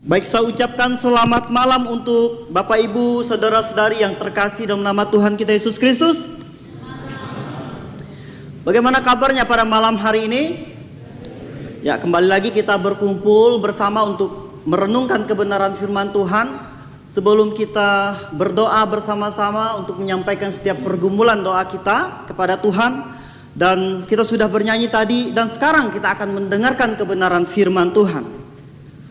Baik, saya ucapkan selamat malam untuk Bapak Ibu, saudara-saudari yang terkasih dalam nama Tuhan kita Yesus Kristus. Bagaimana kabarnya pada malam hari ini? Ya, kembali lagi kita berkumpul bersama untuk merenungkan kebenaran firman Tuhan. Sebelum kita berdoa bersama-sama untuk menyampaikan setiap pergumulan doa kita kepada Tuhan. Dan kita sudah bernyanyi tadi, dan sekarang kita akan mendengarkan kebenaran firman Tuhan.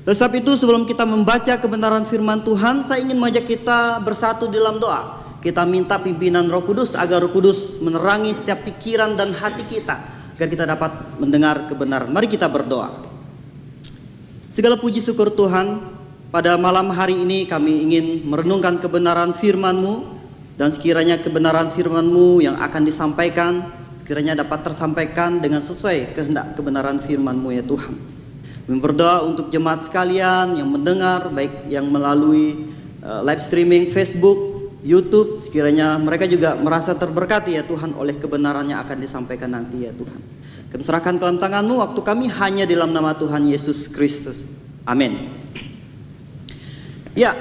Oleh sebab itu, sebelum kita membaca kebenaran firman Tuhan, saya ingin mengajak kita bersatu dalam doa. Kita minta pimpinan Roh Kudus agar Roh Kudus menerangi setiap pikiran dan hati kita, agar kita dapat mendengar kebenaran. Mari kita berdoa. Segala puji syukur Tuhan, pada malam hari ini kami ingin merenungkan kebenaran firman-Mu, dan sekiranya kebenaran firman-Mu yang akan disampaikan sekiranya dapat tersampaikan dengan sesuai kehendak kebenaran firman-Mu ya Tuhan. Kami berdoa untuk jemaat sekalian yang mendengar, baik yang melalui live streaming Facebook, YouTube, sekiranya mereka juga merasa terberkati ya Tuhan oleh kebenaran yang akan disampaikan nanti ya Tuhan. Kami serahkan ke dalam tangan-Mu waktu kami hanya dalam nama Tuhan Yesus Kristus. Amin. Ya,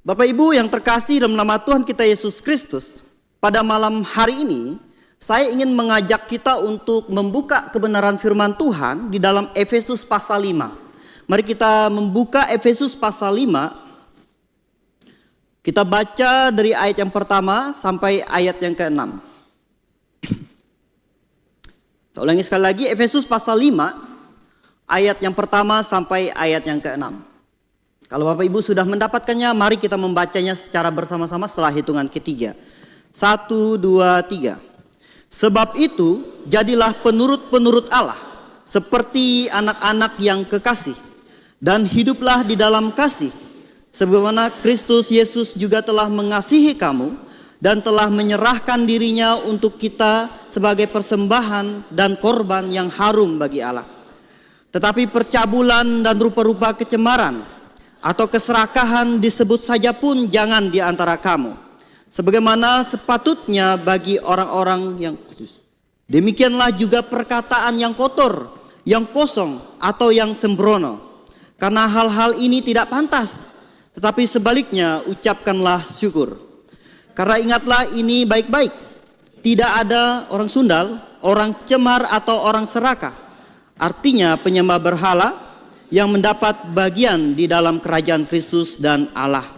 Bapak Ibu yang terkasih dalam nama Tuhan kita Yesus Kristus, pada malam hari ini saya ingin mengajak kita untuk membuka kebenaran firman Tuhan di dalam Efesus pasal 5. Mari kita membuka Efesus pasal 5. Kita baca dari ayat yang pertama sampai ayat yang ke-6. Saya ulangi sekali lagi, Efesus pasal 5, ayat yang pertama sampai ayat yang ke-6. Kalau Bapak Ibu sudah mendapatkannya, mari kita membacanya secara bersama-sama setelah hitungan ketiga. 1, 2, 3. Sebab itu, jadilah penurut-penurut Allah, seperti anak-anak yang kekasih, dan hiduplah di dalam kasih, sebagaimana Kristus Yesus juga telah mengasihi kamu, dan telah menyerahkan dirinya untuk kita sebagai persembahan dan korban yang harum bagi Allah. Tetapi percabulan dan rupa-rupa kecemaran, atau keserakahan disebut saja pun jangan di antara kamu, sebagaimana sepatutnya bagi orang-orang yang kudus. Demikianlah juga perkataan yang kotor, yang kosong, atau yang sembrono. Karena hal-hal ini tidak pantas, tetapi sebaliknya ucapkanlah syukur. Karena ingatlah ini baik-baik, tidak ada orang sundal, orang cemar, atau orang serakah. Artinya penyembah berhala yang mendapat bagian di dalam kerajaan Kristus dan Allah.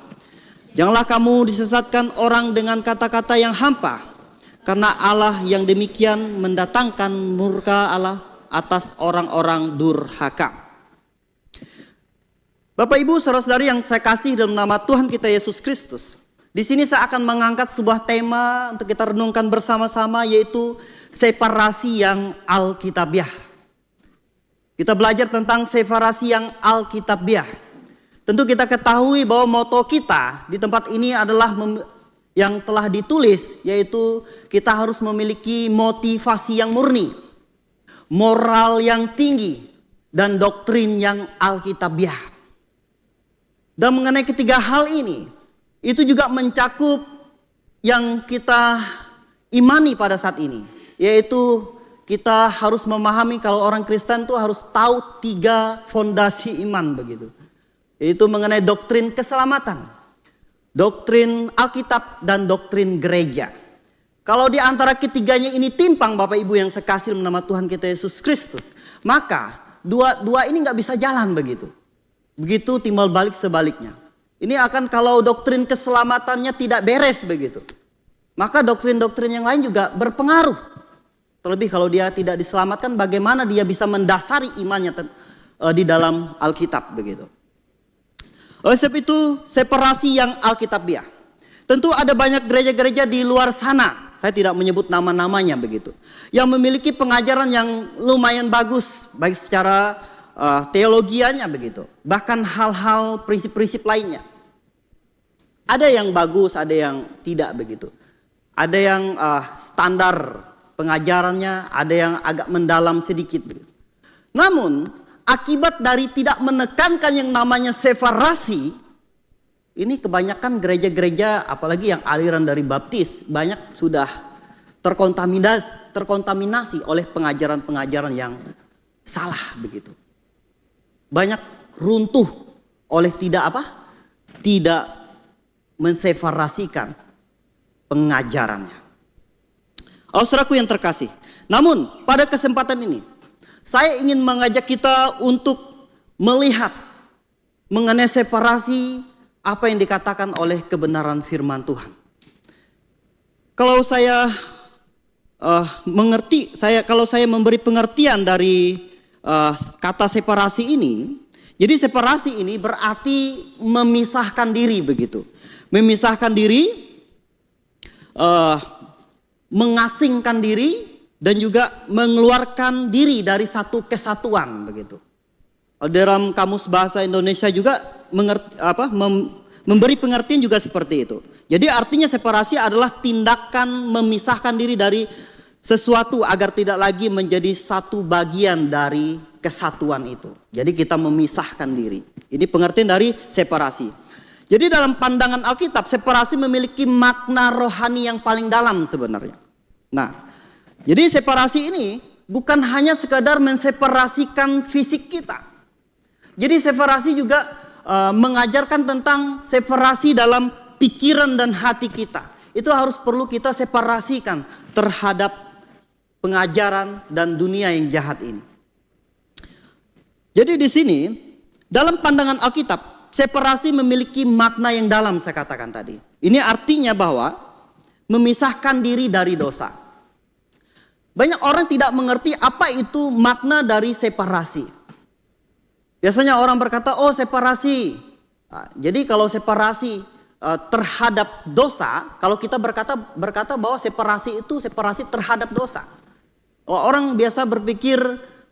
Janganlah kamu disesatkan orang dengan kata-kata yang hampa, karena Allah yang demikian mendatangkan murka Allah atas orang-orang durhaka. Bapak Ibu, saudara-saudari yang saya kasih dalam nama Tuhan kita Yesus Kristus. Di sini saya akan mengangkat sebuah tema untuk kita renungkan bersama-sama, yaitu separasi yang alkitabiah. Kita belajar tentang separasi yang alkitabiah. Tentu kita ketahui bahwa moto kita di tempat ini adalah yang telah ditulis, yaitu kita harus memiliki motivasi yang murni, moral yang tinggi, dan doktrin yang alkitabiah. Dan mengenai ketiga hal ini, itu juga mencakup yang kita imani pada saat ini, yaitu kita harus memahami kalau orang Kristen itu harus tahu 3 fondasi iman begitu. Yaitu mengenai doktrin keselamatan, doktrin Alkitab, dan doktrin gereja. Kalau di antara ketiganya ini timpang Bapak Ibu yang sekasih dalam nama Tuhan kita Yesus Kristus, maka dua ini nggak bisa jalan begitu. Begitu timbal balik sebaliknya. Ini akan kalau doktrin keselamatannya tidak beres begitu, maka doktrin-doktrin yang lain juga berpengaruh. Terlebih kalau dia tidak diselamatkan, bagaimana dia bisa mendasari imannya di dalam Alkitab begitu. Oleh sebab itu, separasi yang alkitabiah. Tentu ada banyak gereja-gereja di luar sana, saya tidak menyebut nama-namanya begitu, yang memiliki pengajaran yang lumayan bagus, baik secara teologianya begitu, bahkan hal-hal prinsip-prinsip lainnya. Ada yang bagus, ada yang tidak begitu. Ada yang standar pengajarannya, ada yang agak mendalam sedikit begitu. Namun akibat dari tidak menekankan yang namanya separasi, ini kebanyakan gereja-gereja, apalagi yang aliran dari baptis, banyak sudah terkontaminasi oleh pengajaran-pengajaran yang salah begitu. Banyak runtuh oleh tidak apa? Tidak menseparasikan pengajarannya. Saudaraku yang terkasih, namun pada kesempatan ini saya ingin mengajak kita untuk melihat mengenai separasi apa yang dikatakan oleh kebenaran firman Tuhan. Kalau saya kalau saya memberi pengertian dari kata separasi ini, jadi separasi ini berarti memisahkan diri begitu. Memisahkan diri, mengasingkan diri, dan juga mengeluarkan diri dari satu kesatuan begitu. Dalam kamus bahasa Indonesia juga memberi pengertian juga seperti itu. Jadi artinya separasi adalah tindakan memisahkan diri dari sesuatu agar tidak lagi menjadi satu bagian dari kesatuan itu. Jadi kita memisahkan diri. Ini pengertian dari separasi. Jadi dalam pandangan Alkitab, separasi memiliki makna rohani yang paling dalam sebenarnya. Nah, jadi separasi ini bukan hanya sekadar menseparasikan fisik kita. Jadi separasi juga mengajarkan tentang separasi dalam pikiran dan hati kita. Itu harus perlu kita separasikan terhadap pengajaran dan dunia yang jahat ini. Jadi di sini dalam pandangan Alkitab, separasi memiliki makna yang dalam, saya katakan tadi. Ini artinya bahwa memisahkan diri dari dosa. Banyak orang tidak mengerti apa itu makna dari separasi. Biasanya orang berkata, oh separasi. Nah, jadi kalau separasi terhadap dosa, kalau kita berkata bahwa separasi itu separasi terhadap dosa. Orang biasa berpikir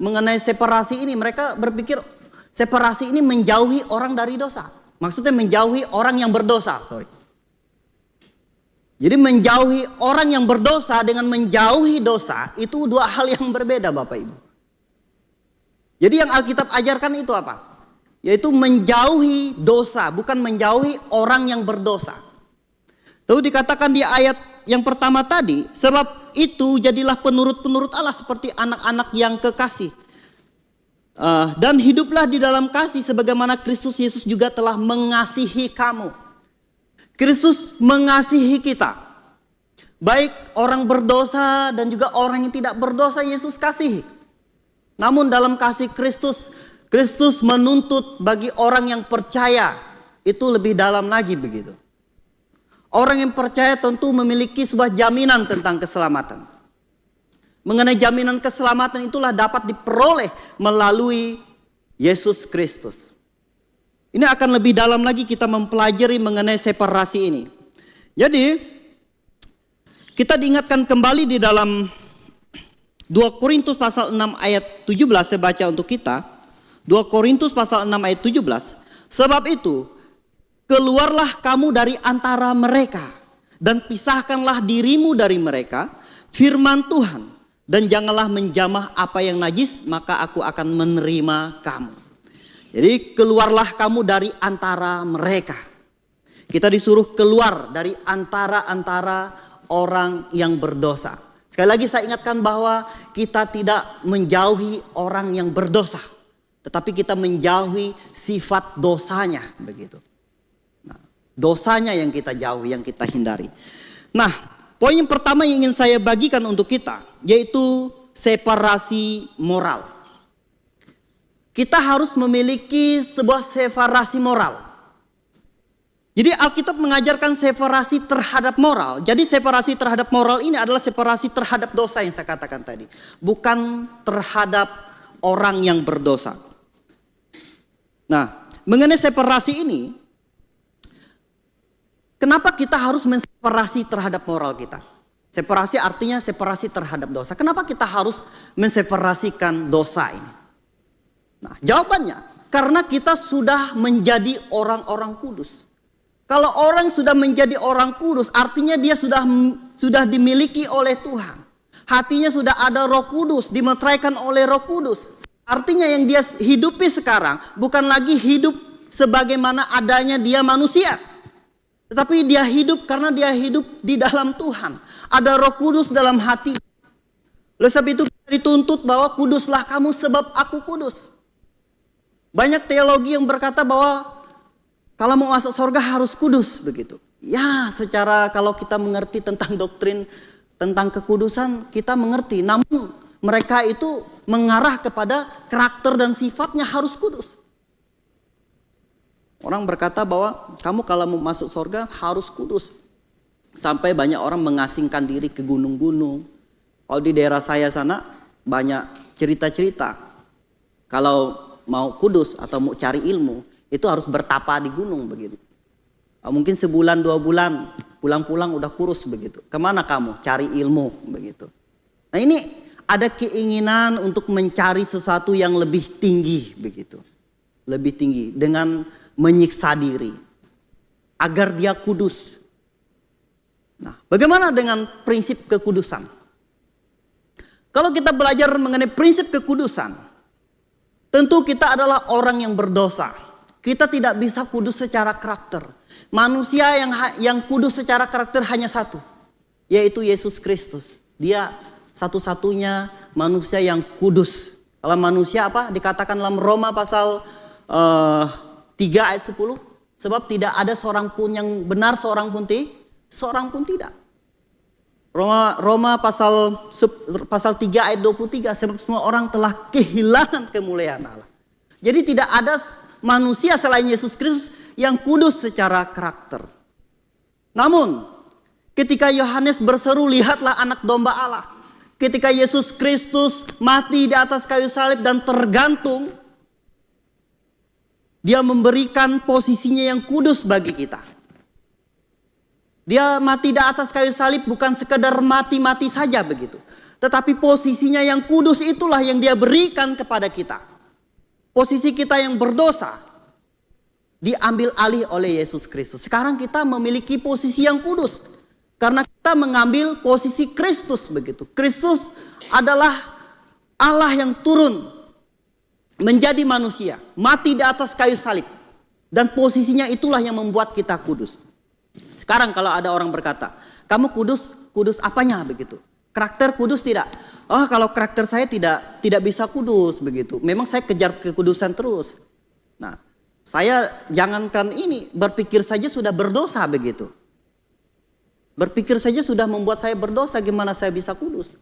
mengenai separasi ini, mereka berpikir separasi ini menjauhi orang dari dosa. Maksudnya menjauhi orang yang berdosa, Jadi menjauhi orang yang berdosa dengan menjauhi dosa itu dua hal yang berbeda, Bapak Ibu. Jadi yang Alkitab ajarkan itu apa? Yaitu menjauhi dosa, bukan menjauhi orang yang berdosa. Tahu dikatakan di ayat yang pertama tadi, sebab itu jadilah penurut-penurut Allah seperti anak-anak yang kekasih. Dan hiduplah di dalam kasih sebagaimana Kristus Yesus juga telah mengasihi kamu. Kristus mengasihi kita. Baik orang berdosa dan juga orang yang tidak berdosa Yesus kasihi. Namun dalam kasih Kristus, Kristus menuntut bagi orang yang percaya itu lebih dalam lagi begitu. Orang yang percaya tentu memiliki sebuah jaminan tentang keselamatan. Mengenai jaminan keselamatan itulah dapat diperoleh melalui Yesus Kristus. Ini akan lebih dalam lagi kita mempelajari mengenai separasi ini. Jadi kita diingatkan kembali di dalam 2 Korintus pasal 6 ayat 17, saya baca untuk kita. 2 Korintus pasal 6 ayat 17. Sebab itu keluarlah kamu dari antara mereka dan pisahkanlah dirimu dari mereka, firman Tuhan. Dan janganlah menjamah apa yang najis, maka aku akan menerima kamu. Jadi keluarlah kamu dari antara mereka. Kita disuruh keluar dari antara orang yang berdosa. Sekali lagi saya ingatkan bahwa kita tidak menjauhi orang yang berdosa, tetapi kita menjauhi sifat dosanya begitu. Nah, dosanya yang kita jauhi, yang kita hindari. Nah, poin yang pertama yang ingin saya bagikan untuk kita, yaitu separasi moral. Kita harus memiliki sebuah separasi moral. Jadi Alkitab mengajarkan separasi terhadap moral. Jadi separasi terhadap moral ini adalah separasi terhadap dosa yang saya katakan tadi. Bukan terhadap orang yang berdosa. Nah, mengenai separasi ini, kenapa kita harus menseparasi terhadap moral kita? Separasi artinya separasi terhadap dosa. Kenapa kita harus menseparasikan dosa ini? Nah, jawabannya, karena kita sudah menjadi orang-orang kudus. Kalau orang sudah menjadi orang kudus, artinya dia sudah dimiliki oleh Tuhan. Hatinya sudah ada Roh Kudus, dimeteraikan oleh Roh Kudus. Artinya yang dia hidupi sekarang bukan lagi hidup sebagaimana adanya dia manusia. Tetapi dia hidup karena dia hidup di dalam Tuhan. Ada Roh Kudus dalam hati. Oleh sebab itu kita dituntut bahwa kuduslah kamu sebab aku kudus. Banyak teologi yang berkata bahwa Kalau mau masuk surga harus kudus begitu. Ya, secara kalau kita mengerti tentang doktrin tentang kekudusan, kita mengerti. Namun mereka itu mengarah kepada karakter dan sifatnya harus kudus. Orang berkata bahwa kamu kalau mau masuk surga harus kudus. Sampai banyak orang mengasingkan diri ke gunung-gunung. Kalau di daerah saya sana banyak cerita-cerita. Kalau mau kudus atau mau cari ilmu, itu harus bertapa di gunung begitu. Mungkin sebulan 2 bulan, pulang-pulang udah kurus begitu. Kemana kamu? Cari ilmu begitu. Nah ini ada keinginan untuk mencari sesuatu yang lebih tinggi begitu. Lebih tinggi dengan menyiksa diri agar dia kudus. Nah, bagaimana dengan prinsip kekudusan? Kalau kita belajar mengenai prinsip kekudusan, tentu kita adalah orang yang berdosa. Kita tidak bisa kudus secara karakter. Manusia yang kudus secara karakter hanya satu, yaitu Yesus Kristus. Dia satu-satunya manusia yang kudus. Kalau manusia apa? Dikatakan dalam Roma pasal 3 ayat 10. Sebab tidak ada seorang pun yang benar, seorang pun tidak. Roma pasal 3 ayat 23. Sebab semua orang telah kehilangan kemuliaan Allah. Jadi tidak ada manusia selain Yesus Kristus yang kudus secara karakter. Namun ketika Yohanes berseru, lihatlah anak domba Allah. Ketika Yesus Kristus mati di atas kayu salib dan tergantung, dia memberikan posisinya yang kudus bagi kita. Dia mati di atas kayu salib bukan sekedar mati-mati saja begitu. Tetapi posisinya yang kudus itulah yang dia berikan kepada kita. Posisi kita yang berdosa diambil alih oleh Yesus Kristus. Sekarang kita memiliki posisi yang kudus. Karena kita mengambil posisi Kristus begitu. Kristus adalah Allah yang turun menjadi manusia, mati di atas kayu salib. Dan posisinya itulah yang membuat kita kudus. Sekarang kalau ada orang berkata, kamu kudus, kudus apanya begitu? Karakter kudus tidak? Oh, kalau karakter saya tidak bisa kudus begitu. Memang saya kejar kekudusan terus. Nah, saya jangankan ini, berpikir saja sudah berdosa begitu. Berpikir saja sudah membuat saya berdosa, gimana saya bisa kudus?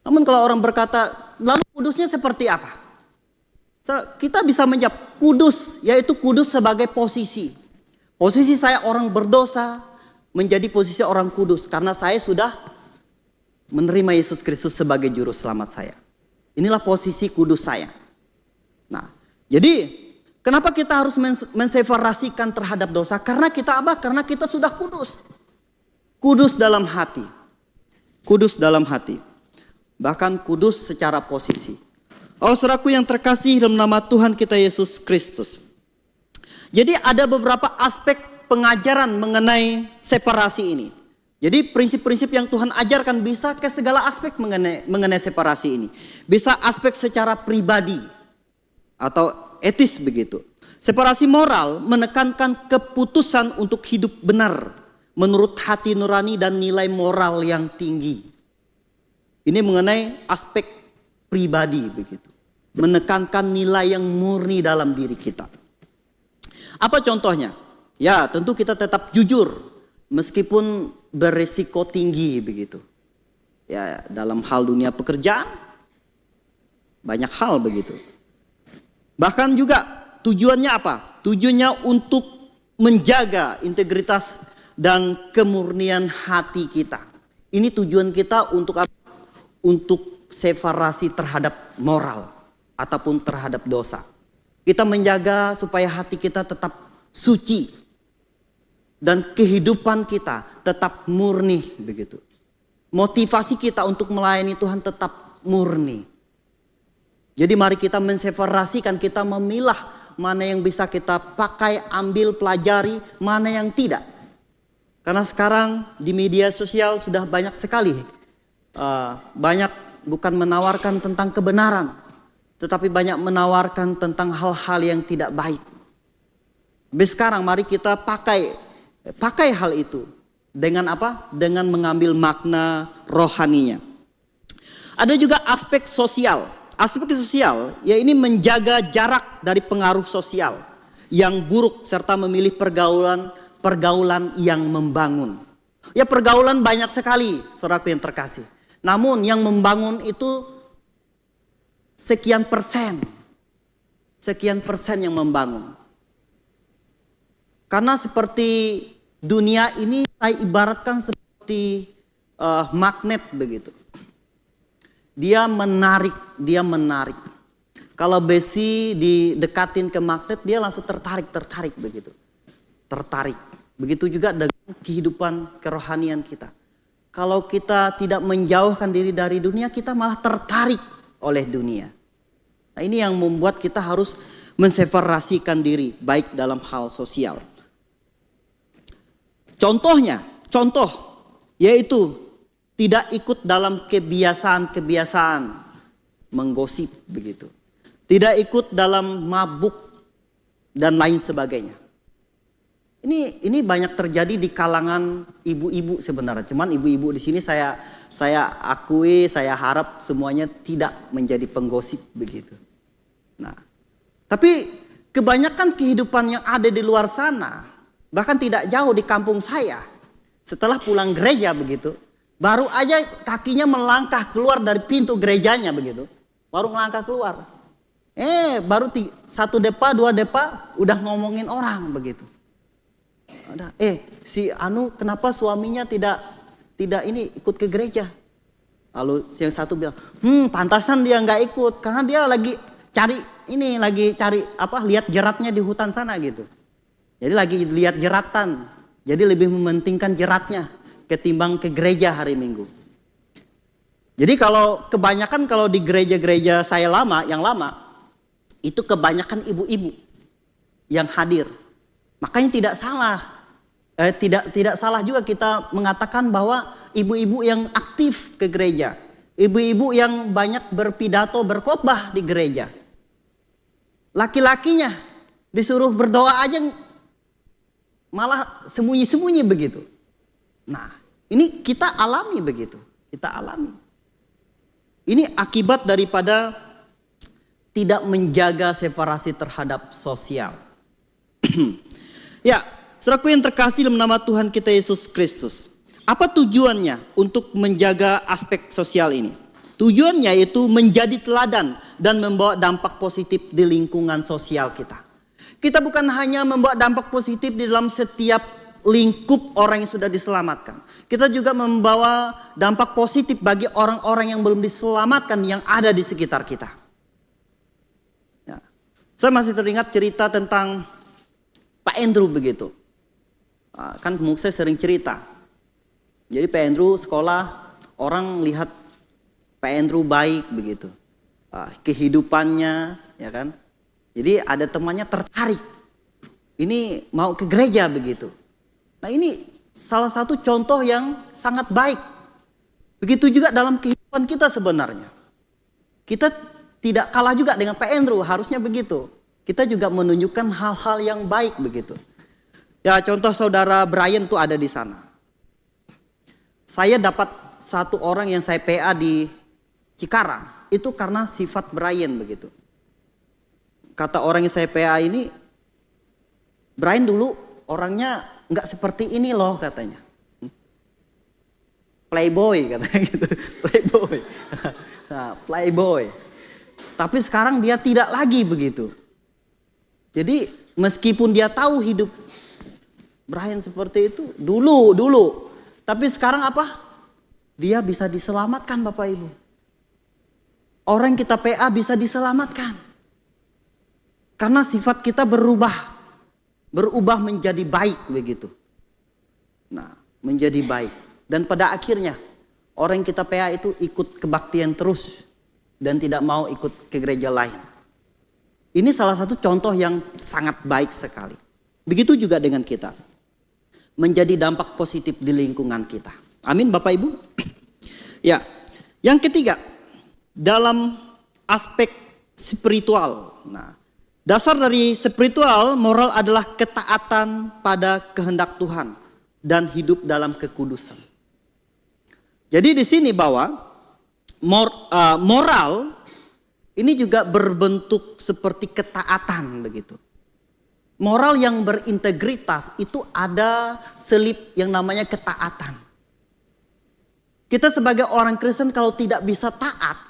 Namun kalau orang berkata, lalu kudusnya seperti apa? Kita bisa menjawab, kudus, yaitu kudus sebagai posisi. Posisi saya orang berdosa menjadi posisi orang kudus. Karena saya sudah menerima Yesus Kristus sebagai juru selamat saya. Inilah posisi kudus saya. Nah, jadi kenapa kita harus menseparasikan terhadap dosa? Karena kita apa? Karena kita sudah kudus. Kudus dalam hati. Kudus dalam hati. Bahkan kudus secara posisi. Oh, saudaraku yang terkasih dalam nama Tuhan kita Yesus Kristus. Jadi ada beberapa aspek pengajaran mengenai separasi ini. Jadi prinsip-prinsip yang Tuhan ajarkan bisa ke segala aspek mengenai separasi ini. Bisa aspek secara pribadi atau etis begitu. Separasi moral menekankan keputusan untuk hidup benar menurut hati nurani dan nilai moral yang tinggi. Ini mengenai aspek pribadi begitu. Menekankan nilai yang murni dalam diri kita. Apa contohnya? Ya, tentu kita tetap jujur meskipun beresiko tinggi begitu. Ya, dalam hal dunia pekerjaan banyak hal begitu. Bahkan juga tujuannya apa? Tujuannya untuk menjaga integritas dan kemurnian hati kita. Ini tujuan kita untuk apa? Untuk separasi terhadap moral ataupun terhadap dosa. Kita menjaga supaya hati kita tetap suci dan kehidupan kita tetap murni begitu. Motivasi kita untuk melayani Tuhan tetap murni. Jadi mari kita menseparasikan, kita memilah mana yang bisa kita pakai, ambil, pelajari, mana yang tidak. Karena sekarang di media sosial sudah banyak sekali, banyak bukan menawarkan tentang kebenaran, tetapi banyak menawarkan tentang hal-hal yang tidak baik. Tapi sekarang mari kita pakai hal itu dengan apa? Dengan mengambil makna rohaninya. Ada juga aspek sosial. Aspek sosial ya ini menjaga jarak dari pengaruh sosial. yang buruk serta memilih pergaulan yang membangun. Ya, pergaulan banyak sekali, saudaraku yang terkasih. Namun yang membangun itu sekian persen yang membangun. Karena seperti dunia ini saya ibaratkan seperti magnet begitu. Dia menarik. Kalau besi didekatin ke magnet, dia langsung tertarik begitu. Tertarik. Begitu juga dengan kehidupan kerohanian kita. Kalau kita tidak menjauhkan diri dari dunia, kita malah tertarik oleh dunia. Nah, ini yang membuat kita harus menseparasikan diri, baik dalam hal sosial. Contoh yaitu tidak ikut dalam kebiasaan menggosip begitu. Tidak ikut dalam mabuk dan lain sebagainya. Ini banyak terjadi di kalangan ibu-ibu sebenarnya. Cuman ibu-ibu di sini saya akui, saya harap semuanya tidak menjadi penggosip begitu. Nah, tapi kebanyakan kehidupan yang ada di luar sana, bahkan tidak jauh di kampung saya, setelah pulang gereja begitu, baru aja kakinya melangkah keluar dari pintu gerejanya begitu, baru melangkah keluar. Baru 1 depa, 2 depa udah ngomongin orang begitu. Si Anu kenapa suaminya tidak ini ikut ke gereja? Lalu yang satu bilang, pantasan dia nggak ikut karena dia lagi cari lihat jeratnya di hutan sana gitu. Jadi lagi lihat jeratan. Jadi lebih mementingkan jeratnya ketimbang ke gereja hari Minggu. Jadi kebanyakan kalau di gereja-gereja saya yang lama, itu kebanyakan ibu-ibu yang hadir. Makanya tidak salah juga kita mengatakan bahwa ibu-ibu yang aktif ke gereja, ibu-ibu yang banyak berpidato, berkhotbah di gereja. Laki-lakinya disuruh berdoa aja malah sembunyi-sembunyi begitu. Nah, ini kita alami begitu. Ini akibat daripada tidak menjaga separasi terhadap sosial. Ya, saudaraku yang terkasih dalam nama Tuhan kita Yesus Kristus. Apa tujuannya untuk menjaga aspek sosial ini? Tujuannya yaitu menjadi teladan dan membawa dampak positif di lingkungan sosial kita. Kita bukan hanya membawa dampak positif di dalam setiap lingkup orang yang sudah diselamatkan. Kita juga membawa dampak positif bagi orang-orang yang belum diselamatkan yang ada di sekitar kita. Ya. Saya masih teringat cerita tentang Pak Andrew begitu. Kan saya sering cerita. Jadi Pak Andrew sekolah, orang lihat Pak Andrew baik begitu. Kehidupannya, ya kan. Jadi ada temannya tertarik. Ini mau ke gereja begitu. Nah, ini salah satu contoh yang sangat baik. Begitu juga dalam kehidupan kita sebenarnya. Kita tidak kalah juga dengan Pak Andrew, harusnya begitu. Kita juga menunjukkan hal-hal yang baik begitu. Ya, contoh saudara Brian tuh ada di sana. Saya dapat satu orang yang saya PA di Cikarang, itu karena sifat Brian begitu. Kata orang yang saya PA ini, Brian dulu orangnya nggak seperti ini loh katanya. Playboy katanya gitu, playboy. Nah, playboy. Tapi sekarang dia tidak lagi begitu. Jadi meskipun dia tahu hidup Brian seperti itu dulu. Tapi sekarang apa? Dia bisa diselamatkan Bapak Ibu. Orang kita PA bisa diselamatkan. Karena sifat kita berubah menjadi baik begitu. Nah, menjadi baik. Dan pada akhirnya orang yang kita PA itu ikut kebaktian terus dan tidak mau ikut ke gereja lain. Ini salah satu contoh yang sangat baik sekali. Begitu juga dengan kita. Menjadi dampak positif di lingkungan kita. Amin Bapak Ibu. Ya, yang ketiga, dalam aspek spiritual. Nah, dasar dari spiritual moral adalah ketaatan pada kehendak Tuhan dan hidup dalam kekudusan. Jadi di sini bahwa moral ini juga berbentuk seperti ketaatan begitu. Moral yang berintegritas itu ada selip yang namanya ketaatan. Kita sebagai orang Kristen kalau tidak bisa taat,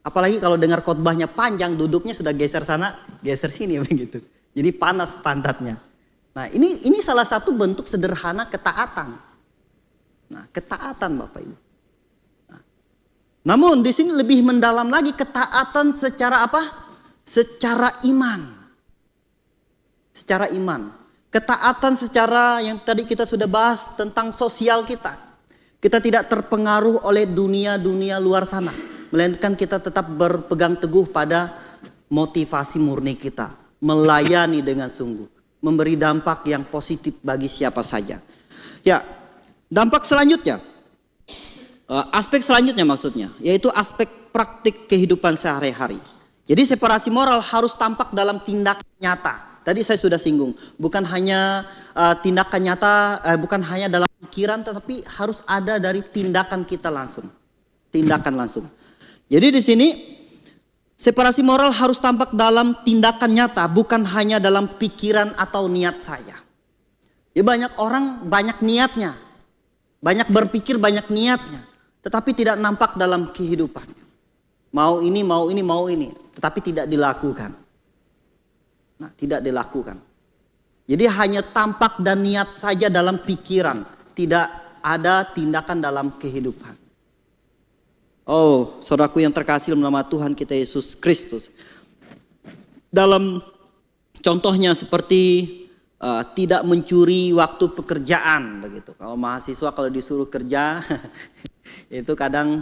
apalagi kalau dengar khotbahnya panjang, duduknya sudah geser sana, geser sini begitu. Jadi panas pantatnya. Nah, ini salah satu bentuk sederhana ketaatan. Nah, ketaatan Bapak Ibu. Nah, namun di sini lebih mendalam lagi ketaatan secara apa? Secara iman. Secara iman. Ketaatan secara yang tadi kita sudah bahas tentang sosial kita. Kita tidak terpengaruh oleh dunia-dunia luar sana. Melainkan kita tetap berpegang teguh pada motivasi murni kita. Melayani dengan sungguh. Memberi dampak yang positif bagi siapa saja. Ya, dampak selanjutnya. Aspek selanjutnya maksudnya. Yaitu aspek praktik kehidupan sehari-hari. Jadi separasi moral harus tampak dalam tindakan nyata. Tadi saya sudah singgung, bukan hanya tindakan nyata, bukan hanya dalam pikiran, tetapi harus ada dari tindakan kita langsung. Tindakan langsung. Jadi di sini separasi moral harus tampak dalam tindakan nyata, bukan hanya dalam pikiran atau niat saja. Ya banyak orang banyak niatnya, banyak berpikir banyak niatnya, tetapi tidak nampak dalam kehidupannya. Mau ini, tetapi tidak dilakukan. Nah, tidak dilakukan. Jadi hanya tampak dan niat saja dalam pikiran. Tidak ada tindakan dalam kehidupan. Oh, saudaraku yang terkasih dalam nama Tuhan kita Yesus Kristus. Dalam contohnya seperti tidak mencuri waktu pekerjaan begitu. Kalau mahasiswa kalau disuruh kerja itu kadang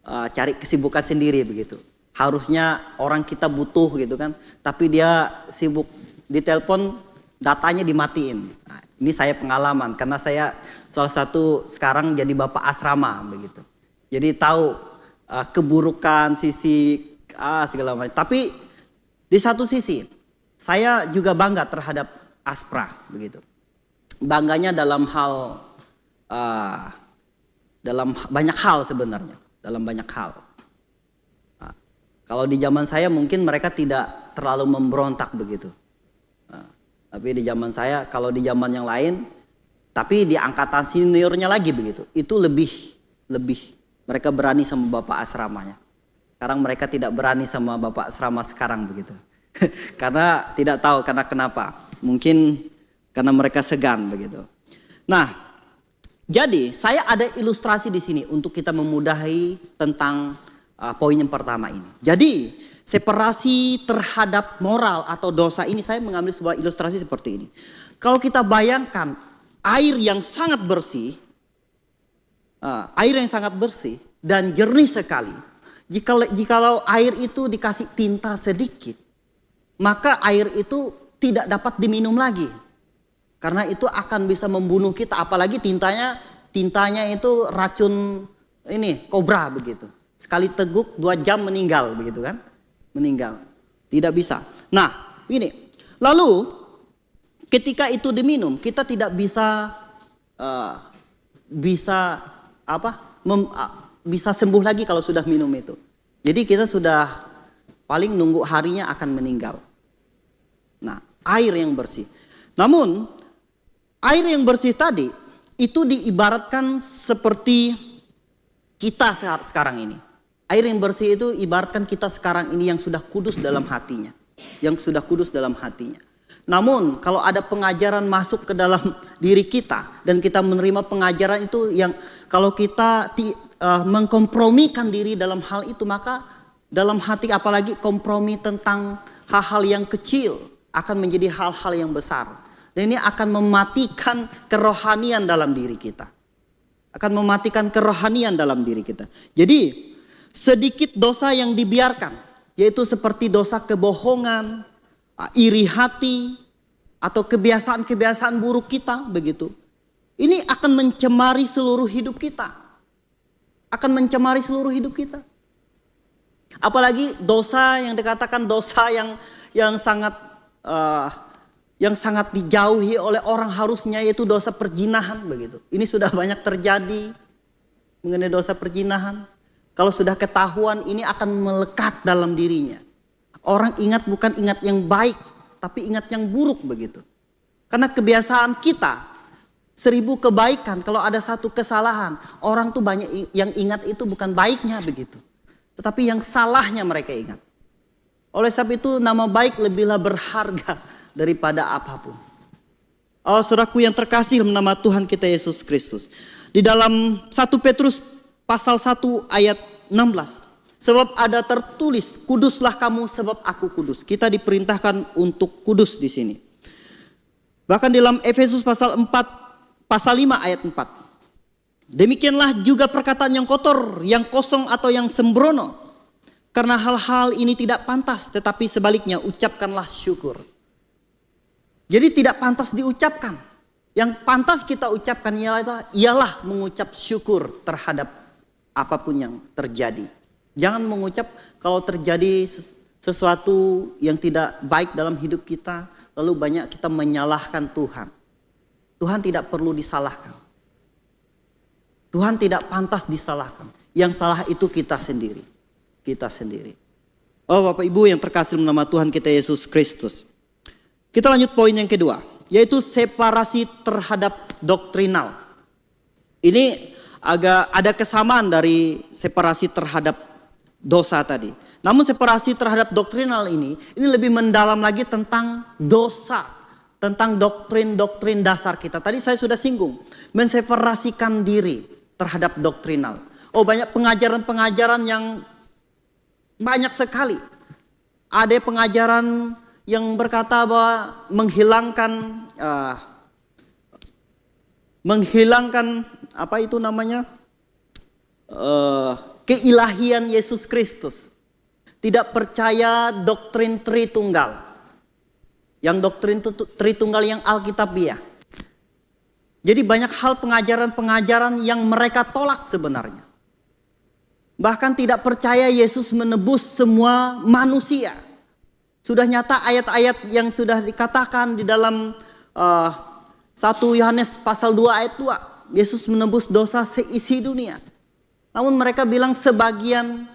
cari kesibukan sendiri begitu. Harusnya orang kita butuh gitu kan, tapi dia sibuk di telepon, datanya dimatiin. Nah, ini saya pengalaman karena saya salah satu sekarang jadi bapak asrama begitu. Jadi tahu keburukan sisi segala macam. Tapi di satu sisi saya juga bangga terhadap Aspra begitu. Bangganya dalam hal dalam banyak hal sebenarnya, dalam banyak hal. Kalau di zaman saya mungkin mereka tidak terlalu memberontak begitu. Nah, tapi di zaman saya, kalau di zaman yang lain, tapi di angkatan seniornya lagi begitu. Itu lebih mereka berani sama bapak asramanya. Sekarang mereka tidak berani sama bapak asrama sekarang begitu. Karena tidak tahu karena kenapa. Mungkin karena mereka segan begitu. Nah, jadi saya ada ilustrasi di sini untuk kita memudahi tentang poin yang pertama ini. Jadi separasi terhadap moral atau dosa ini saya mengambil sebuah ilustrasi seperti ini. Kalau kita bayangkan air yang sangat bersih, dan jernih sekali. Jikalau air itu dikasih tinta sedikit, maka air itu tidak dapat diminum lagi. Karena itu akan bisa membunuh kita, apalagi tintanya itu racun ini kobra begitu. Sekali teguk 2 jam meninggal begitu kan? Meninggal. Tidak bisa. Nah, ini. Lalu ketika itu diminum, kita tidak bisa bisa sembuh lagi kalau sudah minum itu. Jadi kita sudah paling nunggu harinya akan meninggal. Nah, air yang bersih. Namun air yang bersih tadi itu diibaratkan seperti kita sekarang ini. Air yang bersih itu ibaratkan kita sekarang ini yang sudah kudus dalam hatinya. Yang sudah kudus dalam hatinya. Namun kalau ada pengajaran masuk ke dalam diri kita. Dan kita menerima pengajaran itu yang kalau kita mengkompromikan diri dalam hal itu. Maka dalam hati apalagi kompromi tentang hal-hal yang kecil. Akan menjadi hal-hal yang besar. Dan ini akan mematikan kerohanian dalam diri kita. Akan mematikan kerohanian dalam diri kita. Jadi sedikit dosa yang dibiarkan, yaitu seperti dosa kebohongan, iri hati, atau kebiasaan-kebiasaan buruk kita begitu. Ini akan mencemari seluruh hidup kita. Akan mencemari seluruh hidup kita. Apalagi dosa yang dikatakan dosa yang sangat dijauhi oleh orang harusnya, yaitu dosa perzinahan begitu. Ini sudah banyak terjadi mengenai dosa perzinahan. Kalau sudah ketahuan ini akan melekat dalam dirinya. Orang ingat bukan ingat yang baik, tapi ingat yang buruk begitu. Karena kebiasaan kita, 1000 kebaikan, kalau ada satu kesalahan, orang tuh banyak yang ingat itu bukan baiknya begitu. Tetapi yang salahnya mereka ingat. Oleh sebab itu nama baik lebihlah berharga daripada apapun. Oh saudaraku yang terkasih dalam nama Tuhan kita Yesus Kristus. Di dalam 1 Petrus pasal 1 ayat 16. Sebab ada tertulis, kuduslah kamu sebab aku kudus. Kita diperintahkan untuk kudus di sini. Bahkan dalam Efesus pasal 5 ayat 4. Demikianlah juga perkataan yang kotor, yang kosong atau yang sembrono. Karena hal-hal ini tidak pantas, tetapi sebaliknya ucapkanlah syukur. Jadi tidak pantas diucapkan. Yang pantas kita ucapkan ialah mengucap syukur terhadap apapun yang terjadi. Jangan mengucap kalau terjadi sesuatu yang tidak baik dalam hidup kita, lalu banyak kita menyalahkan Tuhan. Tuhan tidak perlu disalahkan. Tuhan tidak pantas disalahkan. Yang salah itu kita sendiri. Kita sendiri. Oh Bapak Ibu yang terkasih dalam nama Tuhan kita Yesus Kristus. Kita lanjut poin yang kedua, yaitu separasi terhadap doktrinal. Ini agak ada kesamaan dari separasi terhadap dosa tadi. Namun separasi terhadap doktrinal ini lebih mendalam lagi tentang dosa, tentang doktrin-doktrin dasar kita. Tadi saya sudah singgung, menseparasikan diri terhadap doktrinal. Oh banyak pengajaran-pengajaran yang banyak sekali. Ada pengajaran yang berkata bahwa menghilangkan apa itu namanya keilahian Yesus Kristus. Tidak percaya doktrin Tritunggal. Yang doktrin Tritunggal yang Alkitabiah. Jadi banyak hal pengajaran-pengajaran yang mereka tolak sebenarnya. Bahkan tidak percaya Yesus menebus semua manusia. Sudah nyata ayat-ayat yang sudah dikatakan di dalam 1 Yohanes pasal 2 ayat 2. Yesus menebus dosa seisi dunia. Namun mereka bilang sebagian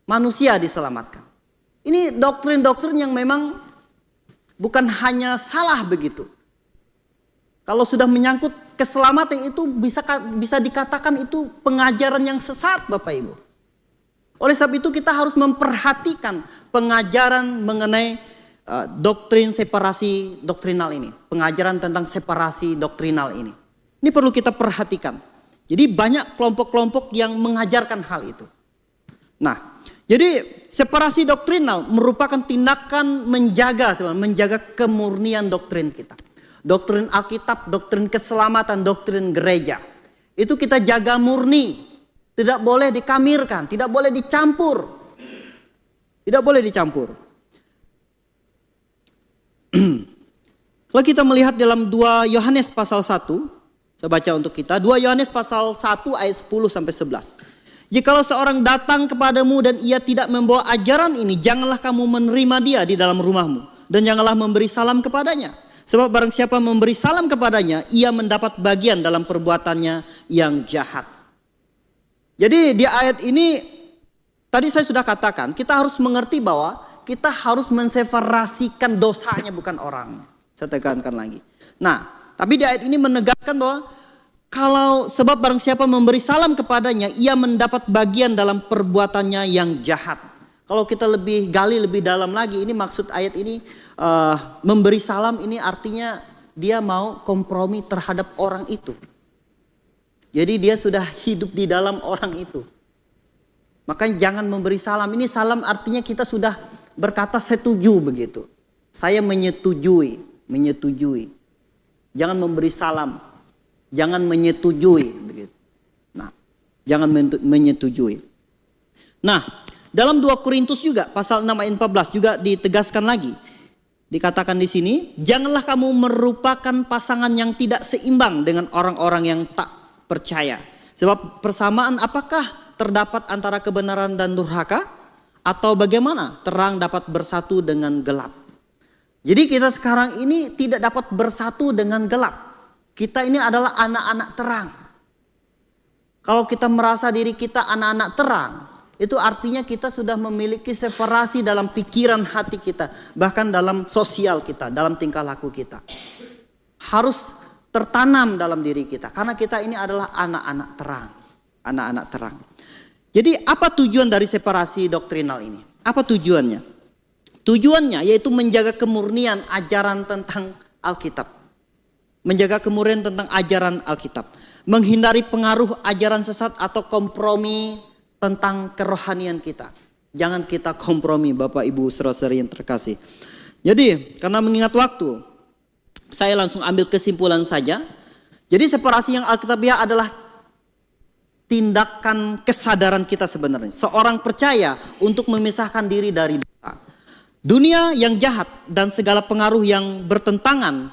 manusia diselamatkan. Ini doktrin-doktrin yang memang bukan hanya salah begitu. Kalau sudah menyangkut keselamatan itu bisa dikatakan itu pengajaran yang sesat Bapak Ibu. Oleh sebab itu kita harus memperhatikan pengajaran mengenai doktrin separasi doktrinal ini. Pengajaran tentang separasi doktrinal ini. Ini perlu kita perhatikan. Jadi banyak kelompok-kelompok yang mengajarkan hal itu. Nah, jadi separasi doktrinal merupakan tindakan menjaga kemurnian doktrin kita. Doktrin Alkitab, doktrin keselamatan, doktrin gereja. Itu kita jaga murni. Tidak boleh dikamirkan, tidak boleh dicampur. Tidak boleh dicampur. Kalau kita melihat dalam 2 Yohanes pasal 1, saya baca untuk kita, 2 Yohanes pasal 1 ayat 10 sampai 11. Jikalau seorang datang kepadamu dan ia tidak membawa ajaran ini, janganlah kamu menerima dia di dalam rumahmu. Dan janganlah memberi salam kepadanya. Sebab barang siapa memberi salam kepadanya, ia mendapat bagian dalam perbuatannya yang jahat. Jadi di ayat ini, tadi saya sudah katakan, kita harus mengerti bahwa kita harus menseparasikan dosanya bukan orang. Saya tekankan lagi. Nah, tapi di ayat ini menegaskan bahwa kalau sebab barang siapa memberi salam kepadanya, ia mendapat bagian dalam perbuatannya yang jahat. Kalau kita lebih gali lebih dalam lagi, ini maksud ayat ini memberi salam ini artinya dia mau kompromi terhadap orang itu. Jadi dia sudah hidup di dalam orang itu. Makanya jangan memberi salam. Ini salam artinya kita sudah berkata setuju begitu. Saya menyetujui. Jangan memberi salam. Jangan menyetujui begitu. Nah, jangan menyetujui. Nah, dalam 2 Korintus juga pasal 6 ayat 14 juga ditegaskan lagi. Dikatakan di sini, janganlah kamu merupakan pasangan yang tidak seimbang dengan orang-orang yang tak percaya. Sebab persamaan apakah terdapat antara kebenaran dan durhaka? Atau bagaimana terang dapat bersatu dengan gelap? Jadi kita sekarang ini tidak dapat bersatu dengan gelap. Kita ini adalah anak-anak terang. Kalau kita merasa diri kita anak-anak terang, itu artinya kita sudah memiliki separasi dalam pikiran hati kita, bahkan dalam sosial kita, dalam tingkah laku kita. Harus tertanam dalam diri kita, karena kita ini adalah anak-anak terang. Anak-anak terang. Jadi apa tujuan dari separasi doktrinal ini? Apa tujuannya? Tujuannya yaitu menjaga kemurnian ajaran tentang Alkitab. Menjaga kemurnian tentang ajaran Alkitab. Menghindari pengaruh ajaran sesat atau kompromi tentang kerohanian kita. Jangan kita kompromi, Bapak Ibu saudara-saudari yang terkasih. Jadi karena mengingat waktu, saya langsung ambil kesimpulan saja. Jadi separasi yang Alkitabiah adalah tindakan kesadaran kita sebenarnya. Seorang percaya untuk memisahkan diri dari dosa. Dunia yang jahat dan segala pengaruh yang bertentangan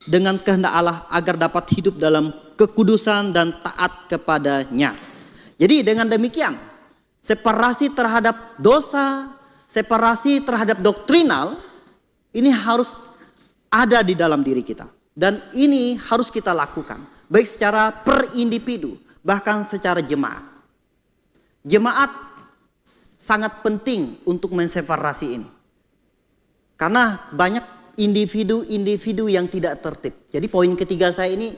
dengan kehendak Allah agar dapat hidup dalam kekudusan dan taat kepadanya. Jadi dengan demikian, separasi terhadap dosa, separasi terhadap doktrinal, ini harus ada di dalam diri kita. Dan ini harus kita lakukan, baik secara per individu, bahkan secara jemaat. Jemaat sangat penting untuk menseparasi ini. Karena banyak individu-individu yang tidak tertib. Jadi poin ketiga saya ini,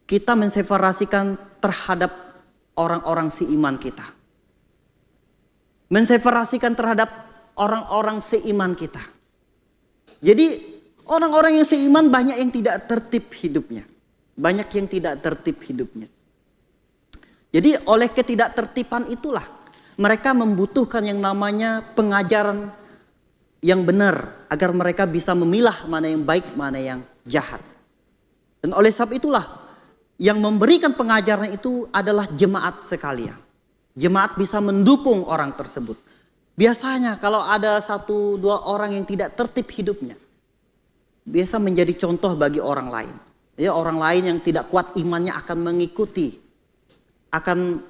kita menseparasikan terhadap orang-orang seiman kita. Menseparasikan terhadap orang-orang seiman kita. Jadi orang-orang yang seiman banyak yang tidak tertib hidupnya. Banyak yang tidak tertib hidupnya. Jadi oleh ketidaktertiban itulah mereka membutuhkan yang namanya pengajaran yang benar agar mereka bisa memilah mana yang baik, mana yang jahat. Dan oleh sebab itulah yang memberikan pengajaran itu adalah jemaat sekalian. Jemaat bisa mendukung orang tersebut. Biasanya kalau ada 1-2 orang yang tidak tertib hidupnya, biasa menjadi contoh bagi orang lain. Ya, orang lain yang tidak kuat imannya akan mengikuti, akan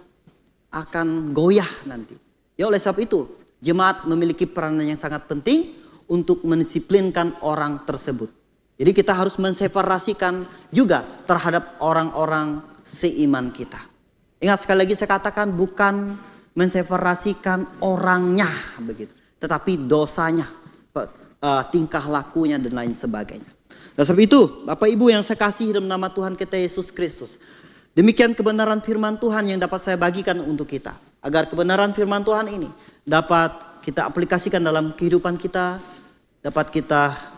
goyah nanti. Ya, oleh sebab itu jemaat memiliki peranan yang sangat penting untuk mendisiplinkan orang tersebut. Jadi kita harus menseparasikan juga terhadap orang-orang seiman kita. Ingat sekali lagi saya katakan bukan menseparasikan orangnya begitu, tetapi dosanya, tingkah lakunya dan lain sebagainya. Dan sebab itu Bapak Ibu yang saya kasih dalam nama Tuhan kita Yesus Kristus, demikian kebenaran firman Tuhan yang dapat saya bagikan untuk kita. Agar kebenaran firman Tuhan ini dapat kita aplikasikan dalam kehidupan kita, dapat kita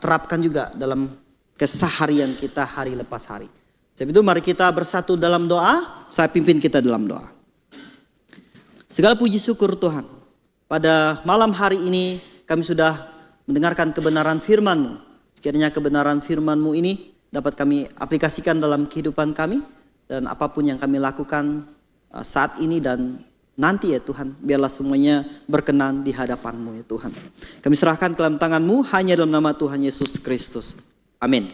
terapkan juga dalam keseharian kita hari lepas hari. Sebab itu mari kita bersatu dalam doa, saya pimpin kita dalam doa. Segala puji syukur Tuhan, pada malam hari ini kami sudah mendengarkan kebenaran firman-Mu. Sekiranya kebenaran firman-Mu ini dapat kami aplikasikan dalam kehidupan kami, dan apapun yang kami lakukan saat ini dan nanti ya Tuhan, biarlah semuanya berkenan di hadapan-Mu ya Tuhan. Kami serahkan ke dalam tangan-Mu hanya dalam nama Tuhan Yesus Kristus. Amin.